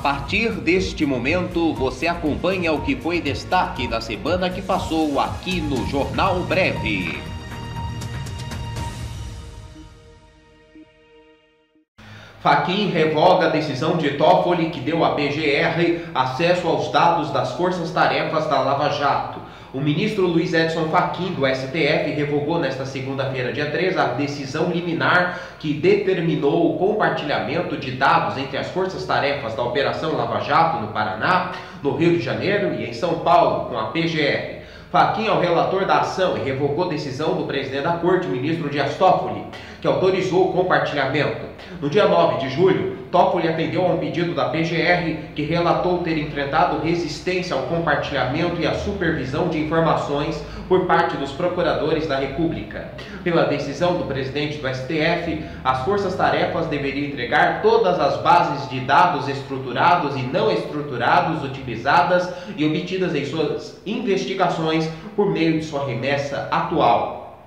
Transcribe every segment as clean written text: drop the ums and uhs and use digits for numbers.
partir deste momento, você acompanha o que foi destaque da semana que passou aqui no Jornal Breve. Fachin revoga a decisão de Toffoli que deu à PGR acesso aos dados das forças-tarefas da Lava Jato. O ministro Luiz Edson Fachin, do STF, revogou nesta segunda-feira, dia 3, a decisão liminar que determinou o compartilhamento de dados entre as forças-tarefas da Operação Lava Jato no Paraná, no Rio de Janeiro e em São Paulo, com a PGR. Fachin é o relator da ação e revogou a decisão do presidente da Corte, ministro Dias Toffoli, que autorizou o compartilhamento. No dia 9 de julho, Toffoli atendeu a um pedido da PGR que relatou ter enfrentado resistência ao compartilhamento e à supervisão de informações por parte dos procuradores da República. Pela decisão do presidente do STF, as forças-tarefas deveriam entregar todas as bases de dados estruturados e não estruturados utilizadas e obtidas em suas investigações por meio de sua remessa atual,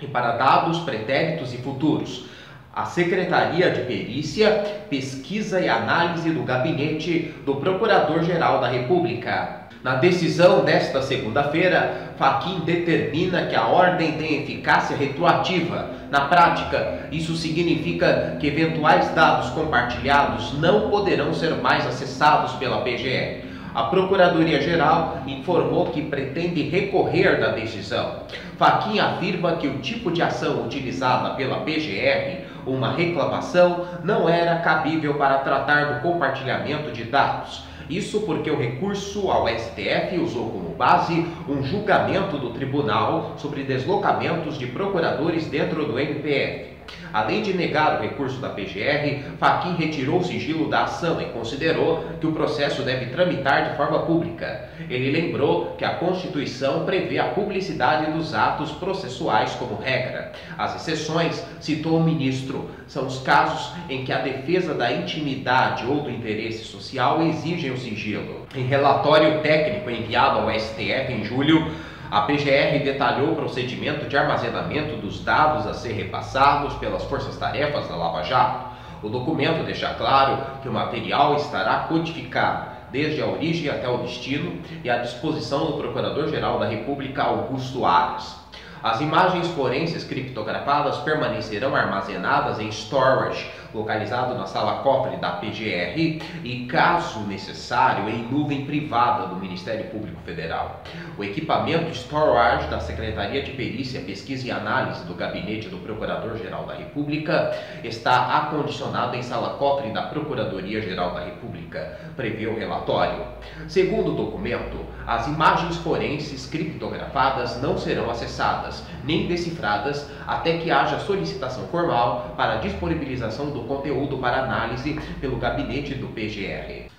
e para dados pretéritos e futuros. A Secretaria de Perícia, Pesquisa e Análise do Gabinete do Procurador-Geral da República. Na decisão desta segunda-feira, Fachin determina que a ordem tem eficácia retroativa. Na prática, isso significa que eventuais dados compartilhados não poderão ser mais acessados pela PGR. A Procuradoria-Geral informou que pretende recorrer da decisão. Fachin afirma que o tipo de ação utilizada pela PGR, uma reclamação, não era cabível para tratar do compartilhamento de dados. Isso porque o recurso ao STF usou como base um julgamento do tribunal sobre deslocamentos de procuradores dentro do MPF. Além de negar o recurso da PGR, Fachin retirou o sigilo da ação e considerou que o processo deve tramitar de forma pública. Ele lembrou que a Constituição prevê a publicidade dos atos processuais como regra. As exceções, citou o ministro, são os casos em que a defesa da intimidade ou do interesse social exigem o sigilo. Em relatório técnico enviado ao STF em julho, a PGR detalhou o procedimento de armazenamento dos dados a ser repassados pelas forças-tarefas da Lava Jato. O documento deixa claro que o material estará codificado, desde a origem até o destino, e à disposição do Procurador-Geral da República, Augusto Aras. As imagens forenses criptografadas permanecerão armazenadas em storage, localizado na sala cofre da PGR e, caso necessário, em nuvem privada do Ministério Público Federal. O equipamento storage da Secretaria de Perícia, Pesquisa e Análise do Gabinete do Procurador-Geral da República está acondicionado em sala cofre da Procuradoria-Geral da República, prevê o relatório. Segundo o documento, as imagens forenses criptografadas não serão acessadas nem decifradas até que haja solicitação formal para a disponibilização do conteúdo para análise pelo gabinete do PGR.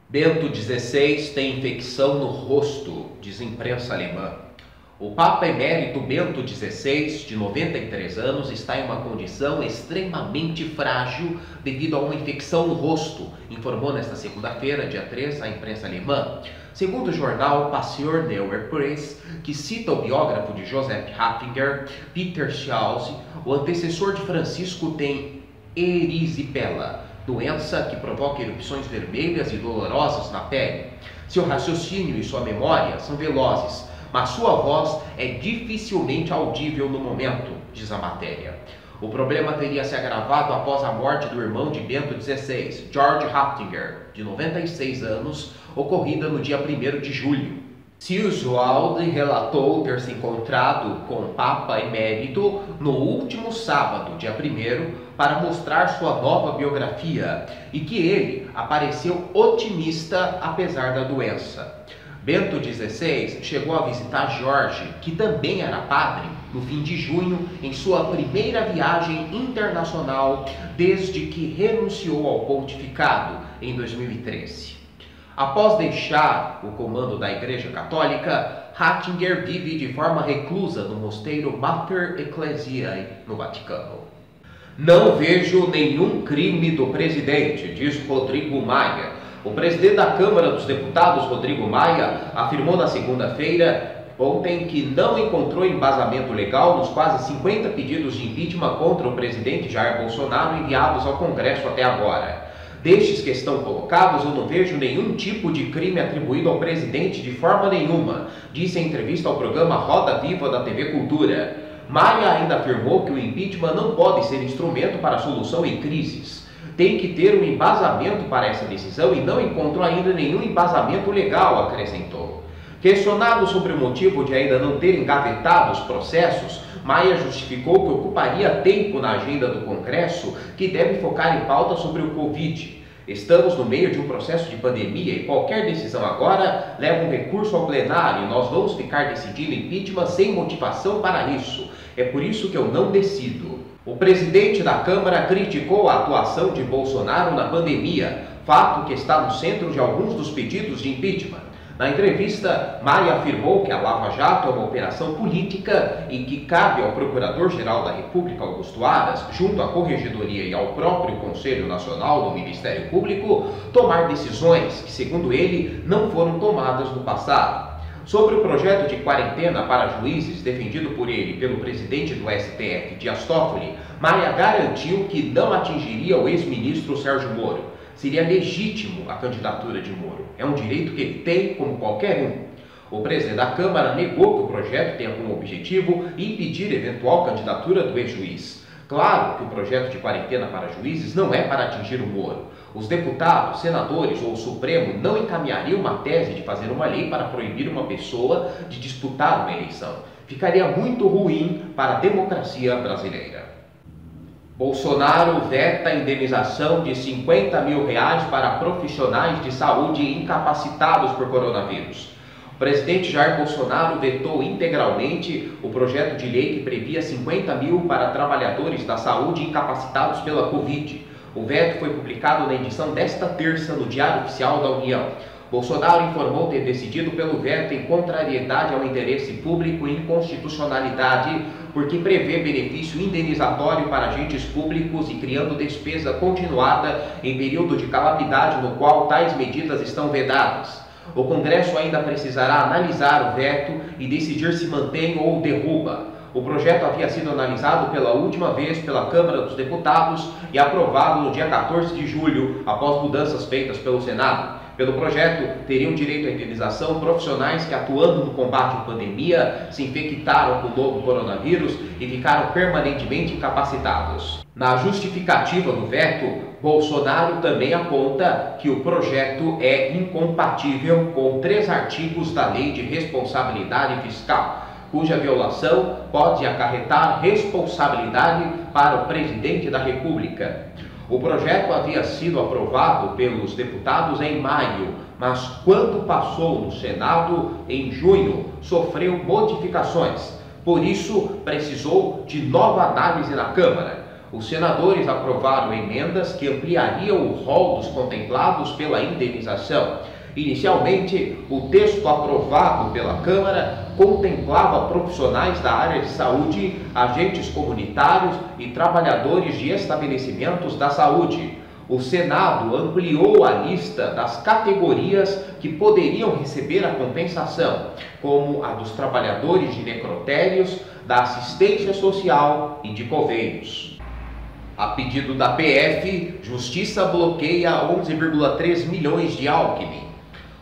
Bento XVI tem infecção no rosto, diz a imprensa alemã. O Papa Emérito Bento XVI, de 93 anos, está em uma condição extremamente frágil devido a uma infecção no rosto, informou nesta segunda-feira, dia 3, a imprensa alemã. Segundo o jornal Passeer Neuer Press, que cita o biógrafo de Joseph Ratzinger, Peter Schauze, o antecessor de Francisco tem erisipela, doença que provoca erupções vermelhas e dolorosas na pele. Seu raciocínio e sua memória são velozes, mas sua voz é dificilmente audível no momento, diz a matéria. O problema teria se agravado após a morte do irmão de Bento XVI, George Ratzinger, de 96 anos, ocorrida no dia 1º de julho. Schauze relatou ter se encontrado com o Papa Emérito no último sábado, dia 1º, para mostrar sua nova biografia e que ele apareceu otimista apesar da doença. Bento XVI chegou a visitar Jorge, que também era padre, no fim de junho, em sua primeira viagem internacional desde que renunciou ao pontificado em 2013. Após deixar o comando da Igreja Católica, Ratzinger vive de forma reclusa no mosteiro Mater Ecclesiae, no Vaticano. Não vejo nenhum crime do presidente, diz Rodrigo Maia. O presidente da Câmara dos Deputados, Rodrigo Maia, afirmou na segunda-feira, ontem, que não encontrou embasamento legal nos quase 50 pedidos de impeachment contra o presidente Jair Bolsonaro enviados ao Congresso até agora. Destes que estão colocados, eu não vejo nenhum tipo de crime atribuído ao presidente de forma nenhuma, disse em entrevista ao programa Roda Viva da TV Cultura. Maia ainda afirmou que o impeachment não pode ser instrumento para a solução em crises. Tem que ter um embasamento para essa decisão e não encontrou ainda nenhum embasamento legal, acrescentou. Questionado sobre o motivo de ainda não ter engavetado os processos, Maia justificou que ocuparia tempo na agenda do Congresso, que deve focar em pauta sobre o Covid. Estamos no meio de um processo de pandemia e qualquer decisão agora leva um recurso ao plenário e nós vamos ficar decidindo impeachment sem motivação para isso. É por isso que eu não decido. O presidente da Câmara criticou a atuação de Bolsonaro na pandemia, fato que está no centro de alguns dos pedidos de impeachment. Na entrevista, Maia afirmou que a Lava Jato é uma operação política e que cabe ao Procurador-Geral da República, Augusto Aras, junto à Corregedoria e ao próprio Conselho Nacional do Ministério Público, tomar decisões que, segundo ele, não foram tomadas no passado. Sobre o projeto de quarentena para juízes defendido por ele e pelo presidente do STF, Dias Toffoli, Maia garantiu que não atingiria o ex-ministro Sérgio Moro. Seria legítimo a candidatura de Moro. É um direito que ele tem como qualquer um. O presidente da Câmara negou que o projeto tenha como objetivo impedir eventual candidatura do ex-juiz. Claro que o projeto de quarentena para juízes não é para atingir o Moro. Os deputados, senadores ou o Supremo não encaminhariam uma tese de fazer uma lei para proibir uma pessoa de disputar uma eleição. Ficaria muito ruim para a democracia brasileira. Bolsonaro veta indenização de R$50 mil para profissionais de saúde incapacitados por coronavírus. O presidente Jair Bolsonaro vetou integralmente o projeto de lei que previa 50 mil para trabalhadores da saúde incapacitados pela Covid. O veto foi publicado na edição desta terça no Diário Oficial da União. Bolsonaro informou ter decidido pelo veto em contrariedade ao interesse público e inconstitucionalidade, porque prevê benefício indenizatório para agentes públicos e criando despesa continuada em período de calamidade no qual tais medidas estão vedadas. O Congresso ainda precisará analisar o veto e decidir se mantém ou derruba. O projeto havia sido analisado pela última vez pela Câmara dos Deputados e aprovado no dia 14 de julho, após mudanças feitas pelo Senado. Pelo projeto, teriam direito à indenização profissionais que, atuando no combate à pandemia, se infectaram com o novo coronavírus e ficaram permanentemente incapacitados. Na justificativa do veto, Bolsonaro também aponta que o projeto é incompatível com 3 artigos da Lei de Responsabilidade Fiscal, cuja violação pode acarretar responsabilidade para o presidente da República. O projeto havia sido aprovado pelos deputados em maio, mas quando passou no Senado, em junho, sofreu modificações. Por isso, precisou de nova análise na Câmara. Os senadores aprovaram emendas que ampliariam o rol dos contemplados pela indenização. Inicialmente, o texto aprovado pela Câmara contemplava profissionais da área de saúde, agentes comunitários e trabalhadores de estabelecimentos da saúde. O Senado ampliou a lista das categorias que poderiam receber a compensação, como a dos trabalhadores de necrotérios, da assistência social e de coveiros. A pedido da PF, Justiça bloqueia 11,3 milhões de Alckmin.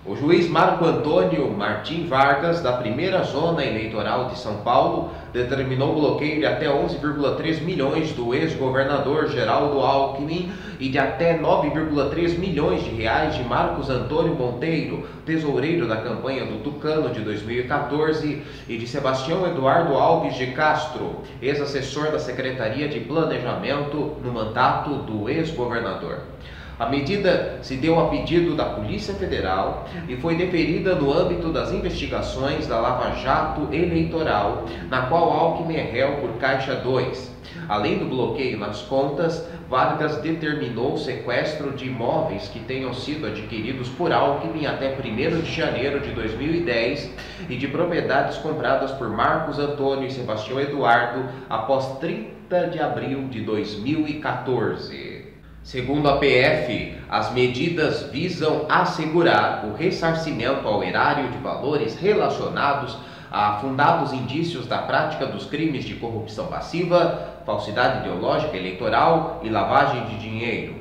O juiz Marco Antônio Martim Vargas, da primeira zona eleitoral de São Paulo, determinou o bloqueio de até 11,3 milhões do ex-governador Geraldo Alckmin e de até 9,3 milhões de reais de Marcos Antônio Monteiro, tesoureiro da campanha do Tucano de 2014, e de Sebastião Eduardo Alves de Castro, ex-assessor da Secretaria de Planejamento no mandato do ex-governador. A medida se deu a pedido da Polícia Federal e foi deferida no âmbito das investigações da Lava Jato Eleitoral, na qual Alckmin é réu por Caixa 2. Além do bloqueio nas contas, Vargas determinou o sequestro de imóveis que tenham sido adquiridos por Alckmin até 1º de janeiro de 2010 e de propriedades compradas por Marcos Antônio e Sebastião Eduardo após 30 de abril de 2014. Segundo a PF, as medidas visam assegurar o ressarcimento ao erário de valores relacionados a fundados indícios da prática dos crimes de corrupção passiva, falsidade ideológica eleitoral e lavagem de dinheiro.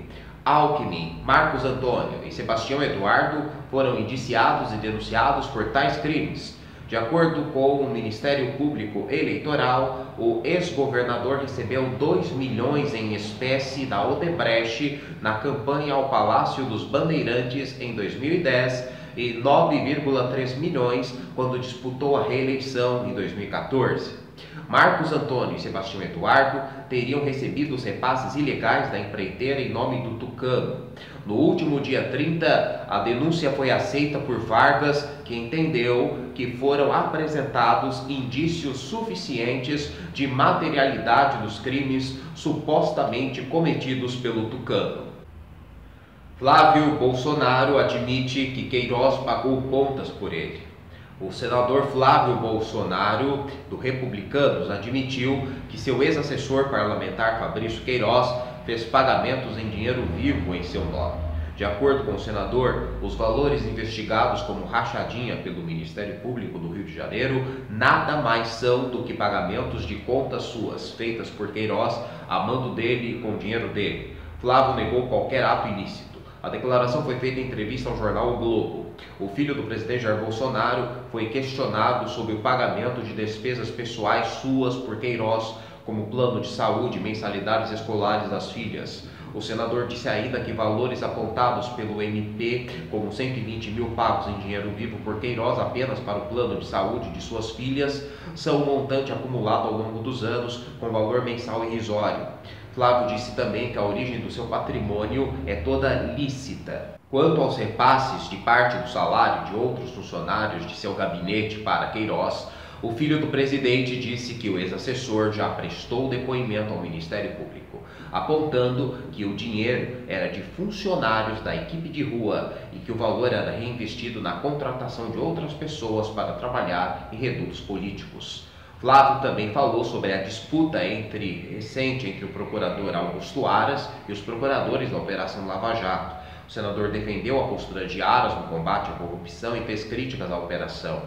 Alckmin, Marcos Antônio e Sebastião Eduardo foram indiciados e denunciados por tais crimes. De acordo com o Ministério Público Eleitoral, o ex-governador recebeu 2 milhões em espécie da Odebrecht na campanha ao Palácio dos Bandeirantes em 2010 e 9,3 milhões quando disputou a reeleição em 2014. Marcos Antônio e Sebastião Eduardo teriam recebido os repasses ilegais da empreiteira em nome do Tucano. No último dia 30, a denúncia foi aceita por Vargas, que entendeu que foram apresentados indícios suficientes de materialidade dos crimes supostamente cometidos pelo Tucano. Flávio Bolsonaro admite que Queiroz pagou contas por ele. O senador Flávio Bolsonaro, do Republicanos, admitiu que seu ex-assessor parlamentar Fabrício Queiroz fez pagamentos em dinheiro vivo em seu nome. De acordo com o senador, os valores investigados como rachadinha pelo Ministério Público do Rio de Janeiro nada mais são do que pagamentos de contas suas, feitas por Queiroz a mando dele e com dinheiro dele. Flávio negou qualquer ato ilícito. A declaração foi feita em entrevista ao jornal O Globo. O filho do presidente Jair Bolsonaro foi questionado sobre o pagamento de despesas pessoais suas por Queiroz, como plano de saúde e mensalidades escolares das filhas. O senador disse ainda que valores apontados pelo MP, como 120 mil pagos em dinheiro vivo por Queiroz apenas para o plano de saúde de suas filhas, são um montante acumulado ao longo dos anos, com valor mensal irrisório. Flávio disse também que a origem do seu patrimônio é toda lícita. Quanto aos repasses de parte do salário de outros funcionários de seu gabinete para Queiroz, o filho do presidente disse que o ex-assessor já prestou depoimento ao Ministério Público, apontando que o dinheiro era de funcionários da equipe de rua e que o valor era reinvestido na contratação de outras pessoas para trabalhar em redutos políticos. Flávio também falou sobre a disputa recente entre o procurador Augusto Aras e os procuradores da Operação Lava Jato. O senador defendeu a postura de Aras no combate à corrupção e fez críticas à operação.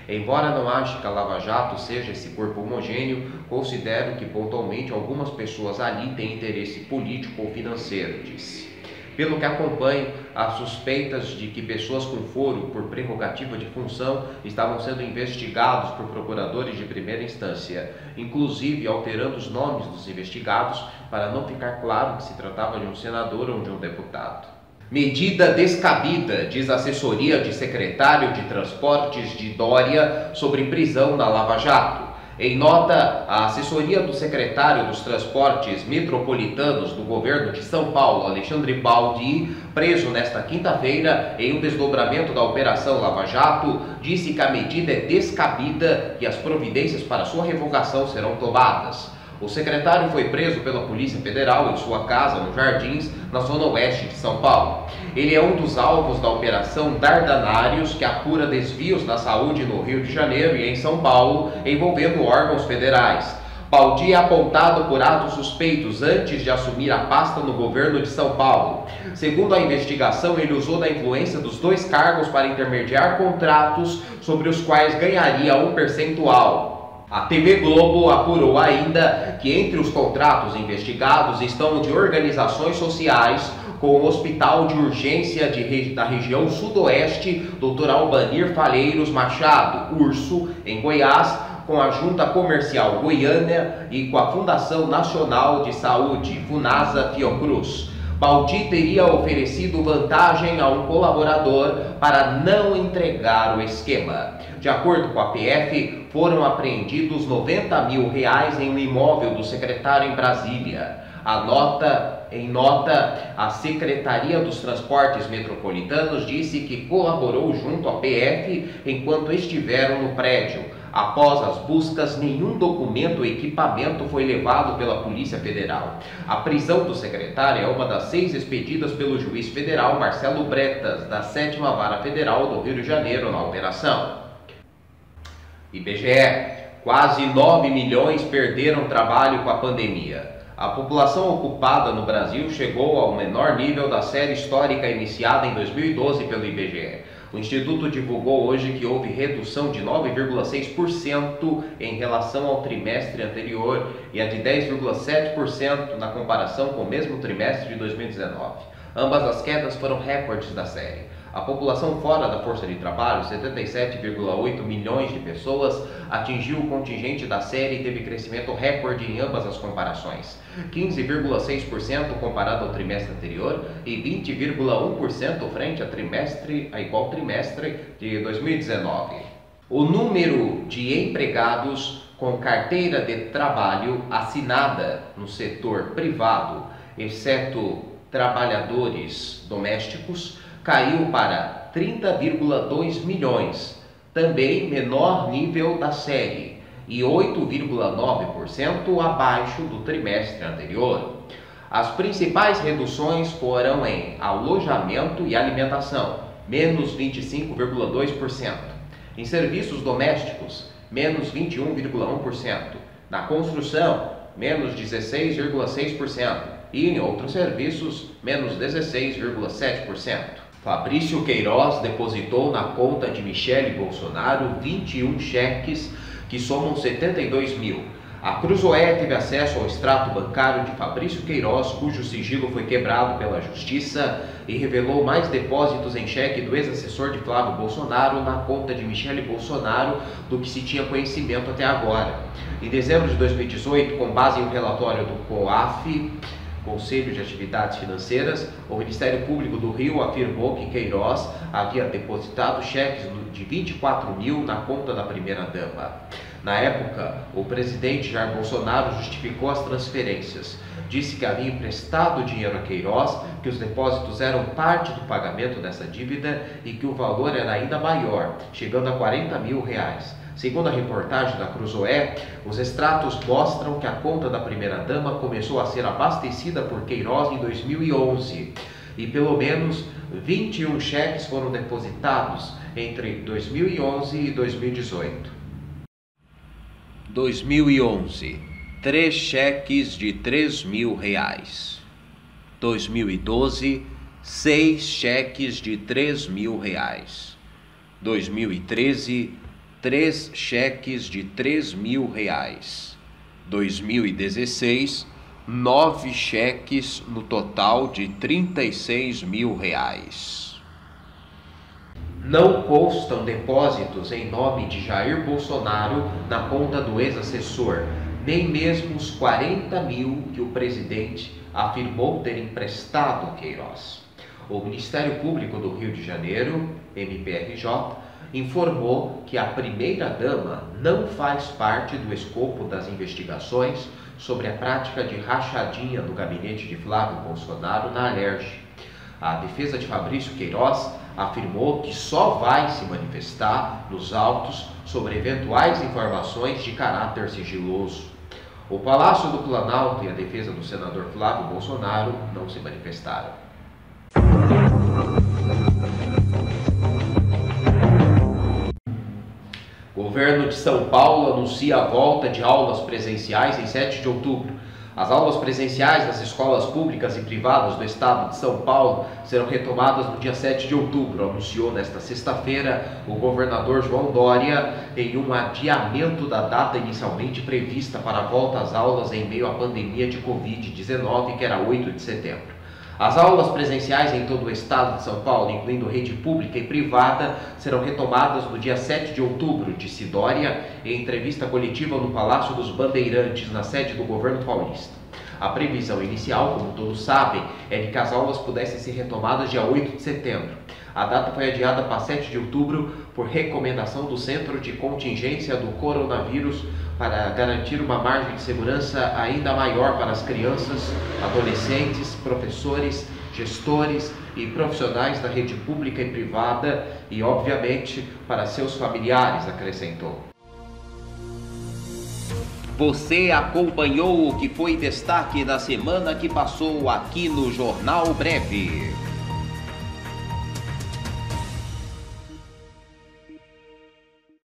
Embora não ache que a Lava Jato seja esse corpo homogêneo, considero que pontualmente algumas pessoas ali têm interesse político ou financeiro, disse. Pelo que acompanho, há suspeitas de que pessoas com foro por prerrogativa de função estavam sendo investigados por procuradores de primeira instância, inclusive alterando os nomes dos investigados para não ficar claro que se tratava de um senador ou de um deputado. Medida descabida, diz a assessoria de secretário de Transportes de Dória sobre prisão na Lava Jato. Em nota, a assessoria do secretário dos Transportes Metropolitanos do governo de São Paulo, Alexandre Baldi, preso nesta quinta-feira em um desdobramento da Operação Lava Jato, disse que a medida é descabida e as providências para sua revogação serão tomadas. O secretário foi preso pela Polícia Federal em sua casa nos Jardins, na zona oeste de São Paulo. Ele é um dos alvos da Operação Dardanários, que apura desvios na saúde no Rio de Janeiro e em São Paulo, envolvendo órgãos federais. Baldi é apontado por atos suspeitos antes de assumir a pasta no governo de São Paulo. Segundo a investigação, ele usou da influência dos dois cargos para intermediar contratos sobre os quais ganharia um percentual. A TV Globo apurou ainda que entre os contratos investigados estão de organizações sociais com o Hospital de Urgência da região sudoeste, Dr. Albanir Falheiros Machado, Urso, em Goiás, com a Junta Comercial Goiânia e com a Fundação Nacional de Saúde, Funasa Fiocruz. Baldi teria oferecido vantagem a um colaborador para não entregar o esquema. De acordo com a PF, foram apreendidos R$90 mil em um imóvel do secretário em Brasília. Em nota, a Secretaria dos Transportes Metropolitanos disse que colaborou junto à PF enquanto estiveram no prédio. Após as buscas, nenhum documento ou equipamento foi levado pela Polícia Federal. A prisão do secretário é uma das 6 expedidas pelo juiz federal Marcelo Bretas, da 7ª Vara Federal do Rio de Janeiro, na operação. IBGE. Quase 9 milhões perderam trabalho com a pandemia. A população ocupada no Brasil chegou ao menor nível da série histórica iniciada em 2012 pelo IBGE. O Instituto divulgou hoje que houve redução de 9,6% em relação ao trimestre anterior e a de 10,7% na comparação com o mesmo trimestre de 2019. Ambas as quedas foram recordes da série. A população fora da força de trabalho, 77,8 milhões de pessoas, atingiu o contingente da série e teve crescimento recorde em ambas as comparações. 15,6% comparado ao trimestre anterior e 20,1% frente a igual trimestre de 2019. O número de empregados com carteira de trabalho assinada no setor privado, exceto trabalhadores domésticos, caiu para 30,2 milhões, também menor nível da série, e 8,9% abaixo do trimestre anterior. As principais reduções foram em alojamento e alimentação, menos 25,2%, em serviços domésticos, menos 21,1%, na construção, menos 16,6%, e em outros serviços, menos 16,7%. Fabrício Queiroz depositou na conta de Michele Bolsonaro 21 cheques que somam 72 mil. A Cruzoé teve acesso ao extrato bancário de Fabrício Queiroz, cujo sigilo foi quebrado pela Justiça, e revelou mais depósitos em cheque do ex-assessor de Flávio Bolsonaro na conta de Michele Bolsonaro do que se tinha conhecimento até agora. Em dezembro de 2018, com base em um relatório do COAF, Conselho de Atividades Financeiras, o Ministério Público do Rio afirmou que Queiroz havia depositado cheques de 24 mil na conta da primeira-dama. Na época, o presidente Jair Bolsonaro justificou as transferências. Disse que havia emprestado dinheiro a Queiroz, que os depósitos eram parte do pagamento dessa dívida e que o valor era ainda maior, chegando a 40 mil reais. Segundo a reportagem da Cruzoé, os extratos mostram que a conta da primeira-dama começou a ser abastecida por Queiroz em 2011 e pelo menos 21 cheques foram depositados entre 2011 e 2018. 2011, 3 cheques de 3 mil reais. 2012, 6 cheques de 3 mil reais. 2013, 3 cheques de 3 mil reais. 2016, 9 cheques no total de 36 mil reais. Não constam depósitos em nome de Jair Bolsonaro na conta do ex-assessor, nem mesmo os 40 mil que o presidente afirmou ter emprestado a Queiroz. O Ministério Público do Rio de Janeiro, MPRJ, informou que a primeira-dama não faz parte do escopo das investigações sobre a prática de rachadinha no gabinete de Flávio Bolsonaro na Alerj. A defesa de Fabrício Queiroz afirmou que só vai se manifestar nos autos sobre eventuais informações de caráter sigiloso. O Palácio do Planalto e a defesa do senador Flávio Bolsonaro não se manifestaram. O governo de São Paulo anuncia a volta de aulas presenciais em 7 de outubro. As aulas presenciais das escolas públicas e privadas do estado de São Paulo serão retomadas no dia 7 de outubro, anunciou nesta sexta-feira o governador João Dória, em um adiamento da data inicialmente prevista para a volta às aulas em meio à pandemia de Covid-19, que era 8 de setembro. As aulas presenciais em todo o estado de São Paulo, incluindo rede pública e privada, serão retomadas no dia 7 de outubro, disse Dória em entrevista coletiva no Palácio dos Bandeirantes, na sede do governo paulista. A previsão inicial, como todos sabem, é de que as aulas pudessem ser retomadas dia 8 de setembro. A data foi adiada para 7 de outubro por recomendação do Centro de Contingência do Coronavírus para garantir uma margem de segurança ainda maior para as crianças, adolescentes, professores, gestores e profissionais da rede pública e privada e, obviamente, para seus familiares, acrescentou. Você acompanhou o que foi destaque da semana que passou aqui no Jornal Breve.